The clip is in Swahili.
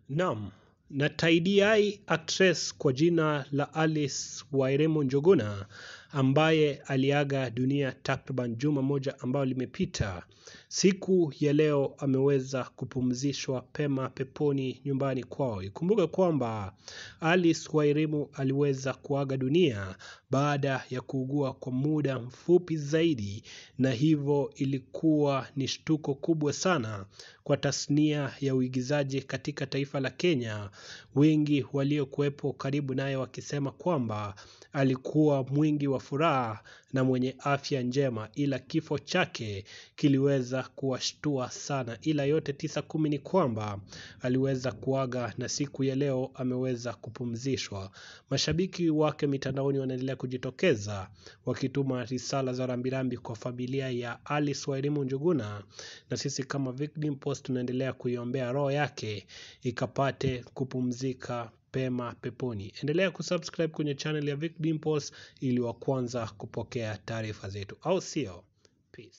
Naam, na TDI actress kwa jina la Alice Wairimu Njuguna ambaye aliaga dunia takriban juma moja ambao limepita. Siku ya leo ameweza kupumzishwa pema peponi nyumbani kwao. Ikumbuke kwamba Alice Wairimu aliweza kuaga dunia baada ya kuugua kwa muda mfupi zaidi, na hivyo ilikuwa ni shtuko kubwa sana kwa tasnia ya uigizaji katika taifa la Kenya. Wengi waliokuwepo karibu naye wakisema kwamba alikuwa mwingi wa furaha na mwenye afya njema, ila kifo chake kiliweza kuwashtua sana. Ila yote 9-10 ni kwamba aliweza kuaga na siku ya leo ameweza kupumzishwa. Mashabiki wake mitandaoni wanaendelea kujitokeza wakituma risala za rambirambi kwa familia ya Alice Wairimu Njuguna, na sisi kama Vic Dimpost tunaendelea kuiombea roho yake ikapate kupumzika pema peponi. Endelea kusubscribe kwenye channel ya Vic Dimpost ili wa kwanza kupokea taarifa zetu, au sio? Peace.